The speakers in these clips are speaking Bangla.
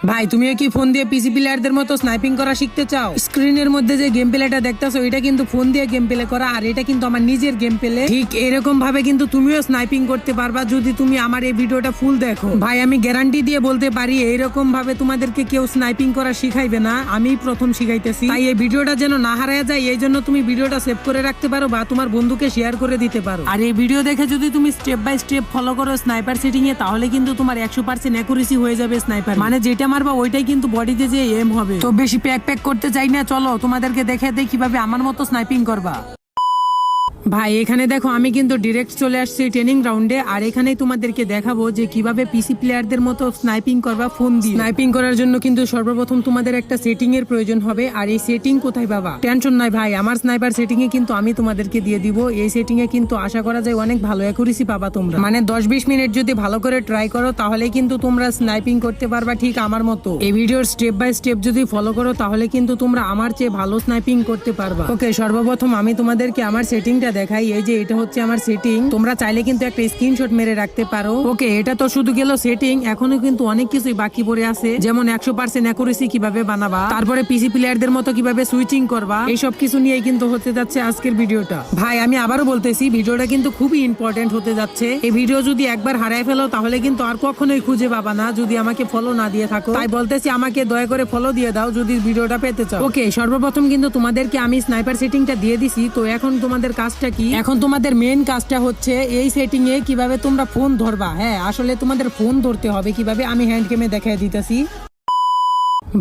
ভাই তুমিও কি ফোন দিয়ে পিসি প্লেয়ারদের মতো স্নাইপিং করা শিখতে চাও? স্ক্রিনের মধ্যে যে গেম প্লেটা দেখতেছো এটা কিন্তু ফোন দিয়ে গেম প্লে করা, আর এটা কিন্তু আমার নিজের গেম প্লে। ঠিক এরকম ভাবে কিন্তু তুমিও স্নাইপিং করতে পারবা যদি তুমি আমার এই ভিডিওটা ফুল দেখো। ভাই আমি গ্যারান্টি দিয়ে বলতে পারি এইরকম ভাবে তোমাদেরকে কেউ স্নাইপিং করা শিখাইবে না, আমি প্রথম শিখাইতেছি। তাই এই ভিডিওটা যেন না হারায় যায় এই জন্য তুমি ভিডিওটা সেভ করে রাখতে পারো বা তোমার বন্ধুকে শেয়ার করে দিতে পারো। আর এই ভিডিও দেখে যদি তুমি স্টেপ বাই স্টেপ ফলো করো স্নাইপার সেটিং এ, তাহলে কিন্তু তোমার 100% অ্যাকুরেসি হয়ে যাবে স্নাইপার, মানে যেটা মারবা ওইটাই কিন্তু বডিতে যে এম হবে। তো বেশি প্যাক করতে চাই না, চলো তোমাদেরকে দেখে দেই কিভাবে আমার মতো স্নাইপিং করবা। ভাই এখানে দেখো আমি কিন্তু ডিরেক্ট চলে আসছি ট্রেনিং রাউন্ডে, আর এখানেই তোমাদেরকে দেখাবো যে কিভাবে পিসি প্লেয়ারদের মতো স্নাইপিং করবা ফোন দিয়ে। স্নাইপিং করার জন্য কিন্তু সর্বপ্রথম তোমাদের একটা সেটিং এর প্রয়োজন হবে, আর এই সেটিং কোথায় পাবা? টেনশন নাই ভাই, আমার স্নাইপার সেটিং এ কিন্তু আমি তোমাদেরকে দিয়ে দিব। এই সেটিং এ কিন্তু আশা করা যায় অনেক ভালো অ্যাকুরেসি পাবা তোমরা, মানে 10-20 মিনিট যদি ভালো করে ট্রাই করো তাহলে কিন্তু তোমরা স্নাইপিং করতে পারবা ঠিক আমার মতো। এই ভিডিওর স্টেপ বাই স্টেপ যদি ফলো করো তাহলে কিন্তু তোমরা আমার চেয়ে ভালো স্নাইপিং করতে পারবা। ওকে, সর্বপ্রথম আমি তোমাদেরকে আমার সেটিংটা দেখাই। এই যে এটা হচ্ছে আমার সেটিং, তোমরা চাইলে কিন্তু একটা স্ক্রিনশট মেরে রাখতে পারো। ওকে, এটা তো শুধু গেল সেটিং, এখনো কিন্তু অনেক কিছুই বাকি পড়ে আছে, যেমন 100% অ্যাকুরেসি কিভাবে বানাবা, তারপরে পিসি প্লেয়ারদের মতো কিভাবে সুইচিং করবা, এইসব কিছু নিয়ে কিন্তু হতে যাচ্ছে আজকের ভিডিওটা। ভাই আমি আবারও বলতেছি ভিডিওটা কিন্তু খুবই ইম্পর্টেন্ট হতে যাচ্ছে। এই ভিডিও যদি একবার হারায় ফেলো তাহলে কিন্তু আর কখনোই খুঁজে পাবা না যদি আমাকে ফলো না দিয়ে থাকো। তাই বলতেছি আমাকে দয়া করে ফলো দিয়ে দাও যদি ভিডিওটা পেতে চাও। ওকে, সর্বপ্রথম কিন্তু তোমাদেরকে আমি স্নাইপার সেটিংটা দিয়ে দিছি। তো এখন তোমাদের কাজটা কি? এখন তোমাদের মেন কাজটা হচ্ছে এই সেটিং এ কিভাবে তোমরা ফোন ধরবা। হ্যাঁ, আসলে তোমাদের ফোন ধরতে হবে কিভাবে আমি হ্যান্ড গেমে দেখাই দিতেছি।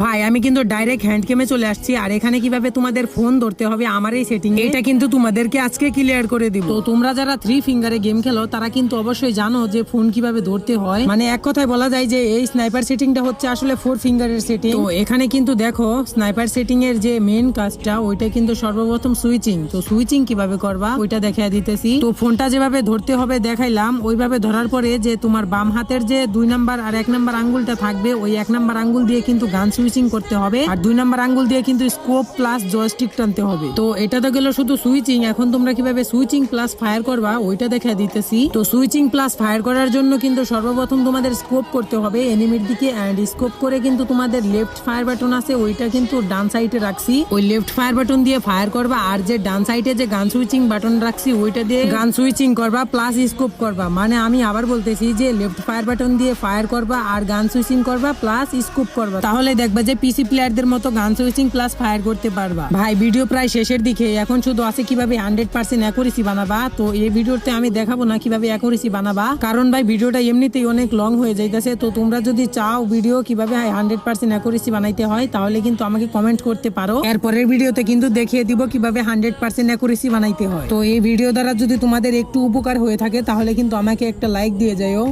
ভাই আমি কিন্তু ডাইরেক্ট হ্যান্ড গেমে চলে আসছি, আর এখানে কিভাবে তোমাদের ফোন ধরতে হবে আমার এই সেটিং এটা কিন্তু তোমাদেরকে আজকে ক্লিয়ার করে দিব। তো তোমরা যারা 3 ফিঙ্গারে গেম খেলো তারা কিন্তু অবশ্যই জানো যে ফোন কিভাবে ধরতে হয়, মানে এক কথায় বলা যায় যে এই স্নাইপার সেটিংটা হচ্ছে আসলে 4 ফিঙ্গারের সেটিং। তো এখানে কিন্তু দেখো স্নাইপার সেটিং এর যে মেন কাজটা ওইটা কিন্তু সর্বপ্রথম সুইচিং। তো সুইচিং কিভাবে করবা ওইটা দেখাই দিতেছি। তো ফোনটা যেভাবে ধরতে হবে দেখাইলাম, ওইভাবে ধরার পরে যে তোমার বাম হাতের যে 2 নাম্বার আর 1 নাম্বার আঙ্গুলটা থাকবে, ওই 1 নাম্বার আঙ্গুল দিয়ে কিন্তু গান সুইচিং করতে হবে, আর 2 নাম্বার আঙ্গুল দিয়ে কিন্তু স্কোপ প্লাস জয়স্টিক টানতে হবে। তো এটা তো গেল শুধু সুইচিং, এখন তোমরা কিভাবে সুইচিং প্লাস ফায়ার করবা ওইটা দেখা দিতেছি। তো সুইচিং প্লাস ফায়ার করার জন্য কিন্তু সর্বপ্রথম তোমাদের স্কোপ করতে হবে এনিমির দিকে, এন্ড স্কোপ করে কিন্তু তোমাদের লেফট ফায়ার বাটন আছে ওইটা কিন্তু ডান সাইডে রাখছি, ওই লেফট ফায়ার বাটন দিয়ে ফায়ার করবা, আর যে ডান সাইডে যে গান সুইচিং বাটন রাখছি ওইটা দিয়ে গান সুইচিং করবা প্লাস স্কোপ করবা। মানে আমি আবার বলতেছি যে লেফট ফায়ার বাটন দিয়ে ফায়ার করবা আর গান সুইচিং করবা প্লাস স্কোপ করবা, তাহলে দেখবা যে পিসি প্লেয়ারদের মতো গান সুইচিং প্লাস ফায়ার করতে পারবা। ভাই ভিডিও প্রায় শেষের দিকে, এখন শুধু আছে কিভাবে 100% অ্যাকুরেসি বানাবা। তো এই ভিডিওতে আমি দেখাবো না কিভাবে অ্যাকুরেসি বানাবা, কারণ ভাই ভিডিওটা এমনিতেই অনেক লং হয়ে যাইতেছে। তো তোমরা যদি চাও ভিডিও কিভাবে 100% অ্যাকুরেসি বানাইতে হয় তাহলে কিন্তু আমাকে কমেন্ট করতে পারো, এরপরের ভিডিওতে কিন্তু দেখিয়ে দিব কিভাবে 100% অ্যাকুরেসি বানাইতে হয়। তো এই ভিডিও দ্বারা যদি তোমাদের একটু উপকার হয়ে থাকে তাহলে কিন্তু আমাকে একটা লাইক দিয়ে যাও।